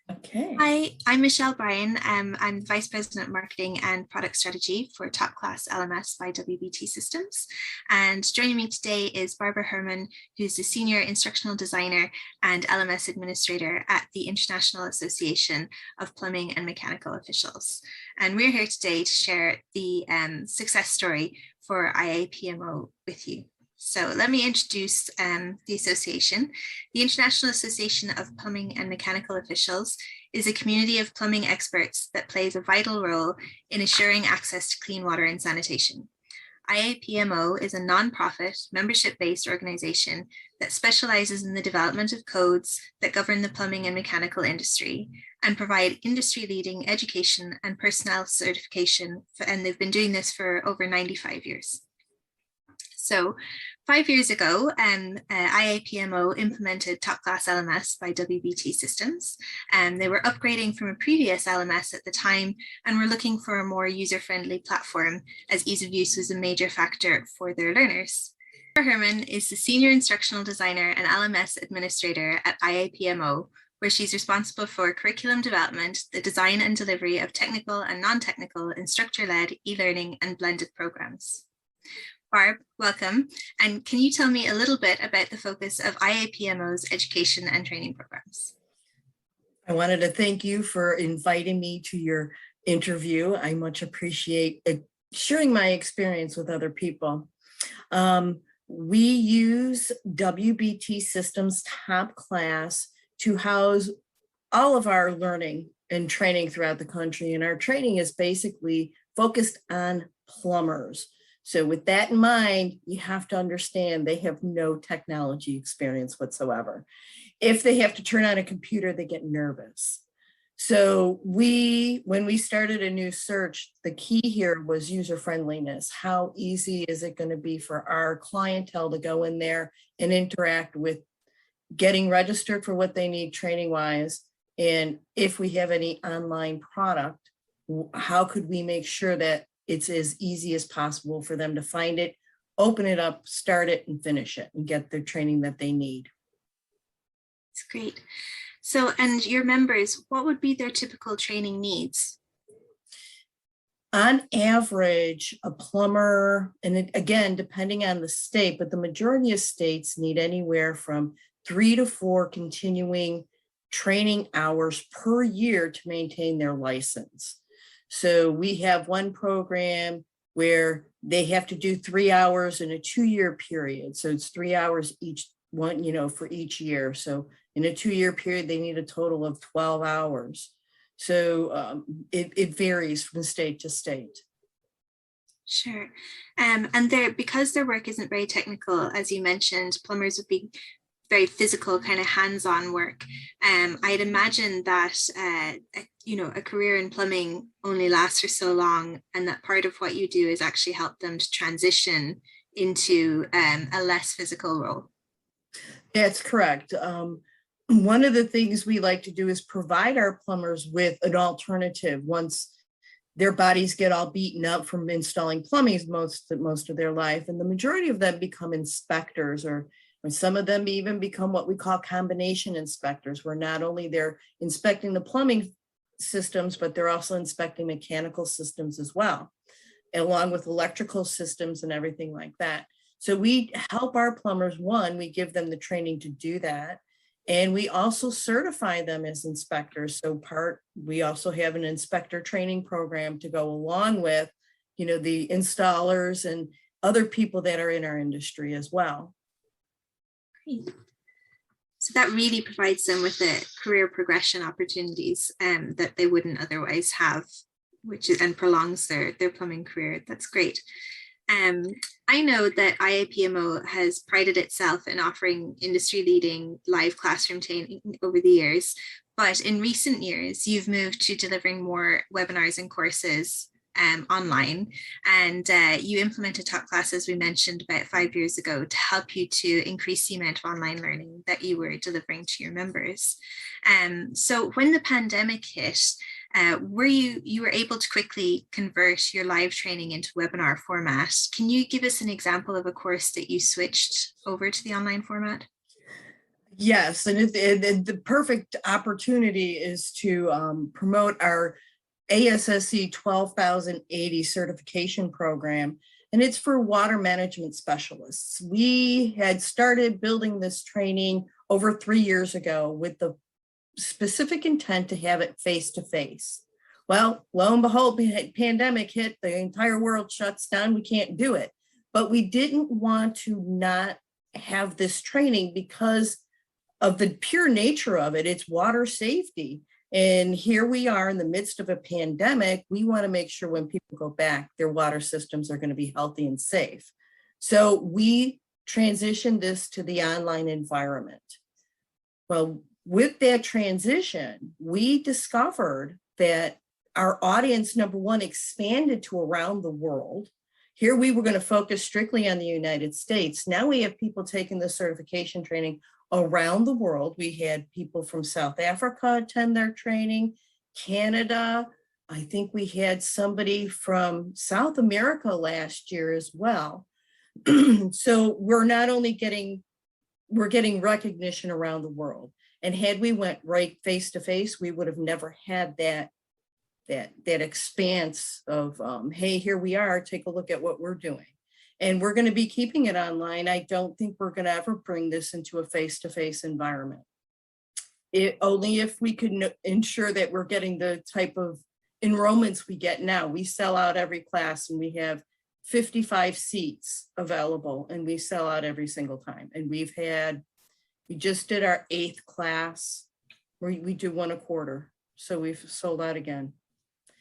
Okay. Hi, I'm Michelle Bryan. I'm Vice President of Marketing and Product Strategy for Top Class LMS by WBT Systems. And joining me today is Barbara Herman, who's the Senior Instructional Designer and LMS Administrator at the International Association of Plumbing and Mechanical Officials. And we're here today to share the success story for IAPMO with you. So let me introduce the association. The International Association of Plumbing and Mechanical Officials is a community of plumbing experts that plays a vital role in assuring access to clean water and sanitation. IAPMO is a non-profit, membership-based organization that specializes in the development of codes that govern the plumbing and mechanical industry and provide industry-leading education and personnel certification, and they've been doing this for over 95 years. So 5 years ago, IAPMO implemented Top Class LMS by WBT Systems. They were upgrading from a previous LMS at the time and were looking for a more user-friendly platform, as ease of use was a major factor for their learners. Barbara Herman is the Senior Instructional Designer and LMS Administrator at IAPMO, where she's responsible for curriculum development, the design and delivery of technical and non-technical instructor-led e-learning and blended programs. Barb, welcome. And can you tell me a little bit about the focus of IAPMO's education and training programs? I wanted to thank you for inviting me to your interview. I much appreciate sharing my experience with other people. We use WBT Systems Top Class to house all of our learning and training throughout the country. And our training is basically focused on plumbers. So with that in mind, you have to understand they have no technology experience whatsoever. If they have to turn on a computer, they get nervous. So when we started a new search, the key here was user friendliness. How easy is it going to be for our clientele to go in there and interact with getting registered for what they need training wise? And if we have any online product, how could we make sure that it's as easy as possible for them to find it, open it up, start it, and finish it, and get the training that they need. It's great. So, and your members, what would be their typical training needs? On average, a plumber, and again, depending on the state, but the majority of states need anywhere from 3 to 4 continuing training hours per year to maintain their license. So we have one program where they have to do 3 hours in a 2-year period. So it's 3 hours each one, for each year. So in a 2-year period, they need a total of 12 hours. So it varies from state to state. Sure. And because their work isn't very technical, as you mentioned, plumbers would be very physical, kind of hands-on work. I'd imagine that a career in plumbing only lasts for so long, and that part of what you do is actually help them to transition into a less physical role. That's correct. One of the things we like to do is provide our plumbers with an alternative once their bodies get all beaten up from installing plumbing most of their life, and the majority of them become inspectors, or some of them even become what we call combination inspectors, where not only they're inspecting the plumbing systems, but they're also inspecting mechanical systems as well, along with electrical systems and everything like that. So we help our plumbers. One, we give them the training to do that. And we also certify them as inspectors. So we also have an inspector training program to go along with, the installers and other people that are in our industry as well. Great. So that really provides them with the career progression opportunities that they wouldn't otherwise have, and prolongs their plumbing career. That's great. I know that IAPMO has prided itself in offering industry-leading live classroom training over the years, but in recent years, you've moved to delivering more webinars and courses online, and you implemented Top Class, as we mentioned, about 5 years ago to help you to increase the amount of online learning that you were delivering to your members. So when the pandemic hit, you were able to quickly convert your live training into webinar format. Can you give us an example of a course that you switched over to the online format? Yes, and the perfect opportunity is to promote our ASSE 12,080 certification program, and it's for water management specialists. We had started building this training over 3 years ago with the specific intent to have it face to face. Well, lo and behold, pandemic hit, the entire world shuts down, we can't do it. But we didn't want to not have this training because of the pure nature of it. It's water safety. And here we are in the midst of a pandemic. We want to make sure when people go back, their water systems are going to be healthy and safe. So we transitioned this to the online environment. Well, with that transition, we discovered that our audience, number one, expanded to around the world. Here we were going to focus strictly on the United States. Now we have people taking the certification training around the world. We had people from South Africa attend their training, Canada. I think we had somebody from South America last year as well. So we're not only getting recognition around the world. And had we went right face to face, we would have never had that expanse of, hey, here we are, take a look at what we're doing. And we're going to be keeping it online. I don't think we're going to ever bring this into a face-to-face environment. Only if we could ensure that we're getting the type of enrollments we get now. We sell out every class and we have 55 seats available and we sell out every single time. And we just did our 8th class. We do one a quarter. So we've sold out again.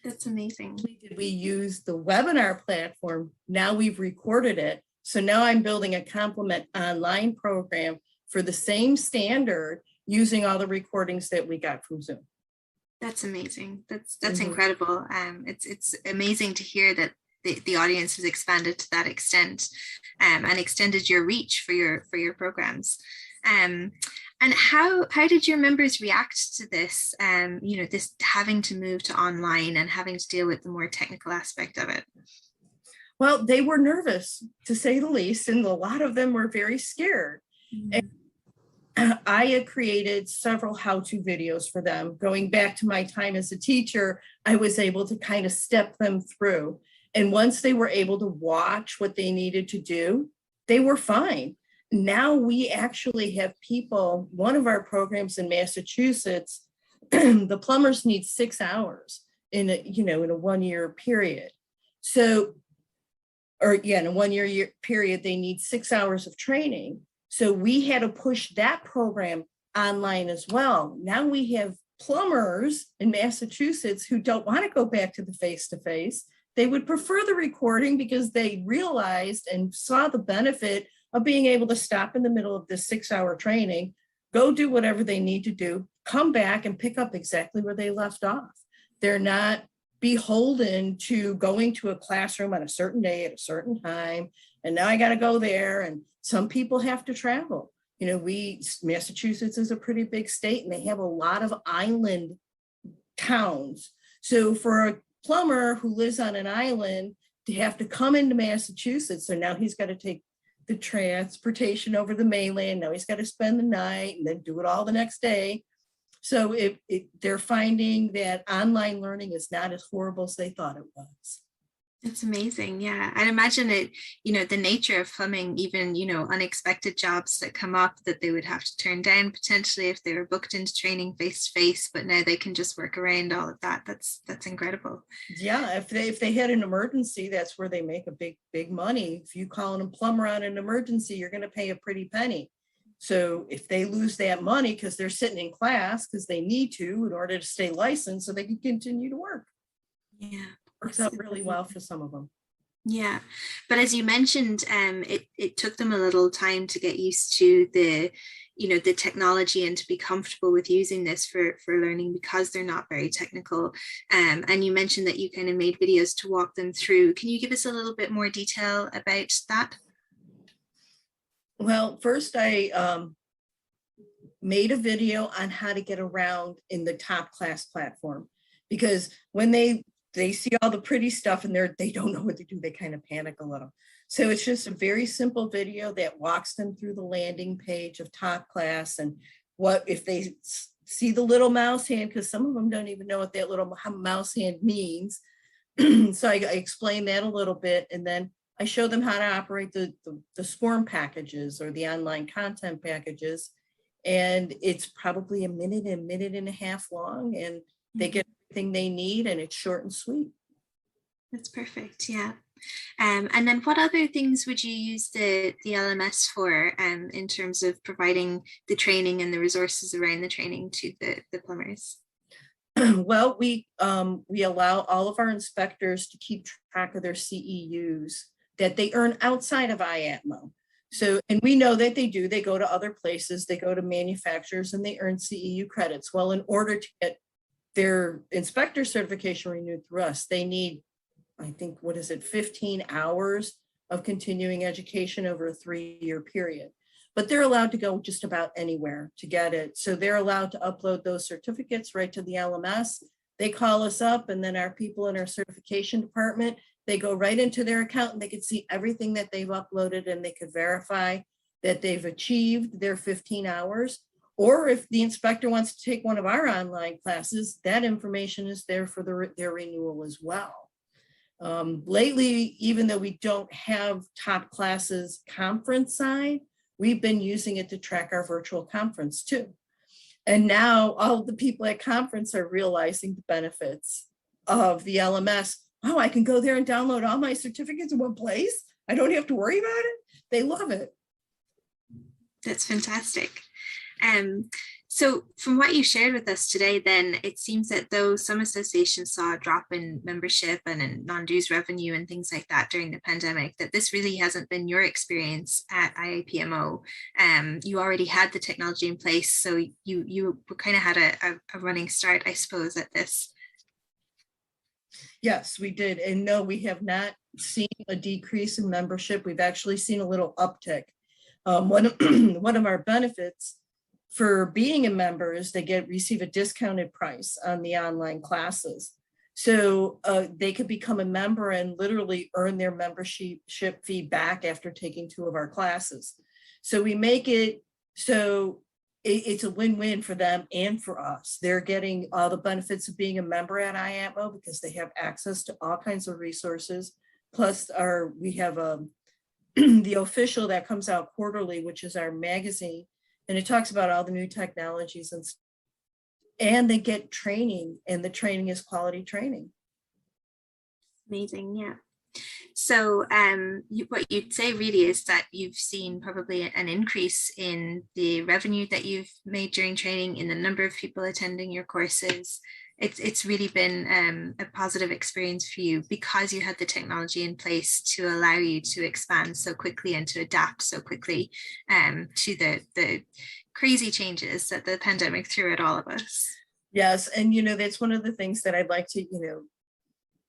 That's amazing. We use the webinar platform. Now we've recorded it. So now I'm building a complement online program for the same standard using all the recordings that we got from Zoom. That's amazing. That's incredible. It's amazing to hear that the audience has expanded to that extent, and extended your reach for your programs. And how did your members react to this? This having to move to online and having to deal with the more technical aspect of it. Well, they were nervous, to say the least, and a lot of them were very scared. Mm-hmm. And I had created several how-to videos for them. Going back to my time as a teacher, I was able to kind of step them through. And once they were able to watch what they needed to do, they were fine. Now we actually have people, one of our programs in Massachusetts, the plumbers need 6 hours in a 1 year period. So, in a 1 year period, they need 6 hours of training. So we had to push that program online as well. Now we have plumbers in Massachusetts who don't want to go back to the face-to-face. They would prefer the recording because they realized and saw the benefit of being able to stop in the middle of this 6 hour training, go do whatever they need to do, come back and pick up exactly where they left off. They're not beholden to going to a classroom on a certain day at a certain time. And now I got to go there. And some people have to travel. Massachusetts is a pretty big state and they have a lot of island towns. So for a plumber who lives on an island to have to come into Massachusetts, so now he's got to take the transportation over the mainland. Now he's got to spend the night and then do it all the next day. So they're finding that online learning is not as horrible as they thought it was. It's amazing. Yeah. I'd imagine it, the nature of plumbing, even, unexpected jobs that come up that they would have to turn down potentially if they were booked into training face to face, but now they can just work around all of that. That's incredible. Yeah. If they had an emergency, that's where they make a big money. If you call in a plumber on an emergency, you're going to pay a pretty penny. So if they lose that money because they're sitting in class because they need to in order to stay licensed so they can continue to work. Yeah. Works out really well for some of them. Yeah, but as you mentioned, it took them a little time to get used to the technology and to be comfortable with using this for learning because they're not very technical. And you mentioned that you kind of made videos to walk them through. Can you give us a little bit more detail about that? Well, first I made a video on how to get around in the top class platform, because when they see all the pretty stuff and they don't know what to do, they kind of panic a little. So it's just a very simple video that walks them through the landing page of Top Class and what if they see the little mouse hand, because some of them don't even know what that little mouse hand means. So I explain that a little bit, and then I show them how to operate the SCORM packages or the online content packages. And it's probably a minute and a half long, and they get everything they need, and it's short and sweet. That's perfect. Yeah. And then what other things would you use the LMS for in terms of providing the training and the resources around the training to the plumbers? Well, we allow all of our inspectors to keep track of their CEUs that they earn outside of IAPMO. So, and we know that they do, they go to other places, they go to manufacturers and they earn CEU credits. Well, in order to get their inspector certification renewed through us, they need, I think, 15 hours of continuing education over a 3-year period. But they're allowed to go just about anywhere to get it. So they're allowed to upload those certificates right to the LMS. They call us up, and then our people in our certification department, they go right into their account and they can see everything that they've uploaded, and they could verify that they've achieved their 15 hours. Or if the inspector wants to take one of our online classes, that information is there for their renewal as well. Lately, even though we don't have Top Classes conference side, we've been using it to track our virtual conference too. And now all the people at conference are realizing the benefits of the LMS. Oh, I can go there and download all my certificates in one place. I don't have to worry about it. They love it. That's fantastic. So from what you shared with us today, then it seems that though some associations saw a drop in membership and in non-dues revenue and things like that during the pandemic, that this really hasn't been your experience at IAPMO. You already had the technology in place, so you kind of had a running start, I suppose, at this. Yes, we did. And no, we have not seen a decrease in membership. We've actually seen a little uptick. One of our benefits for being a member is they receive a discounted price on the online classes. So they could become a member and literally earn their membership fee back after taking 2 of our classes. So we make it so it's a win-win for them and for us. They're getting all the benefits of being a member at IAPMO because they have access to all kinds of resources. Plus we have the official that comes out quarterly, which is our magazine. And it talks about all the new technologies and they get training, and the training is quality training. Amazing, yeah. So what you'd say really is that you've seen probably an increase in the revenue that you've made during training, in the number of people attending your courses. It's really been a positive experience for you because you had the technology in place to allow you to expand so quickly and to adapt so quickly to the crazy changes that the pandemic threw at all of us. Yes, and that's one of the things that I'd like to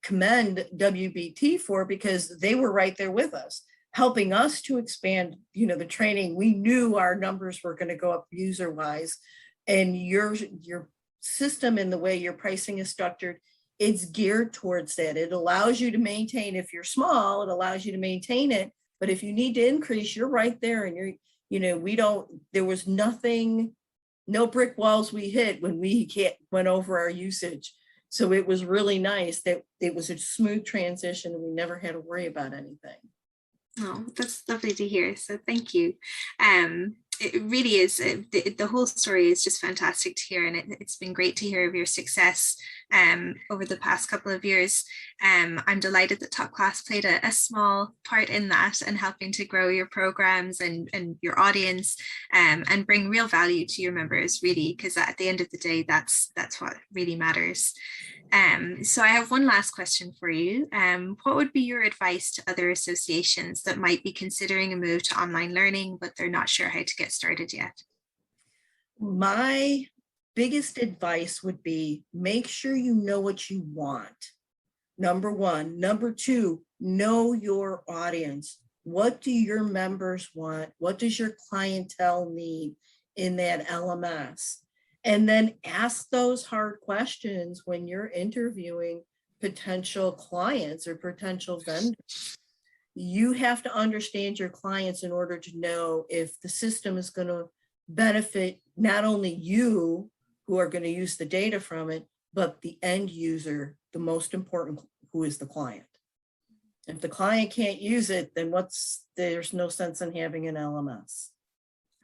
commend WBT for, because they were right there with us, helping us to expand the training. We knew our numbers were going to go up user-wise, and your system and the way your pricing is structured, it's geared towards that. It allows you to maintain, if you're small, it allows you to maintain it, but if you need to increase, you're right there, and there was no brick walls we hit when we went over our usage. So it was really nice that it was a smooth transition and we never had to worry about anything. Oh, that's lovely to hear. So thank you. It really is, the whole story is just fantastic to hear, and it's been great to hear of your success over the past couple of years. I'm delighted that Top Class played a small part in that and helping to grow your programs and your audience and bring real value to your members, really, because at the end of the day, that's what really matters. So I have one last question for you. What would be your advice to other associations that might be considering a move to online learning, but they're not sure how to get started yet? My biggest advice would be, make sure you know what you want. Number one. Number two, know your audience. What do your members want? What does your clientele need in that LMS? And then ask those hard questions when you're interviewing potential clients or potential vendors. you have to understand your clients in order to know if the system is going to benefit not only you who are going to use the data from it, but the end user, the most important, who is the client. If the client can't use it, then there's no sense in having an LMS.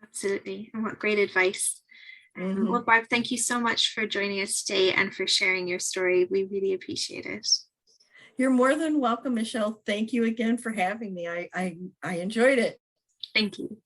Absolutely. And what great advice. Well, Barb, thank you so much for joining us today and for sharing your story. We really appreciate it. You're more than welcome, Michelle. Thank you again for having me. I enjoyed it. Thank you.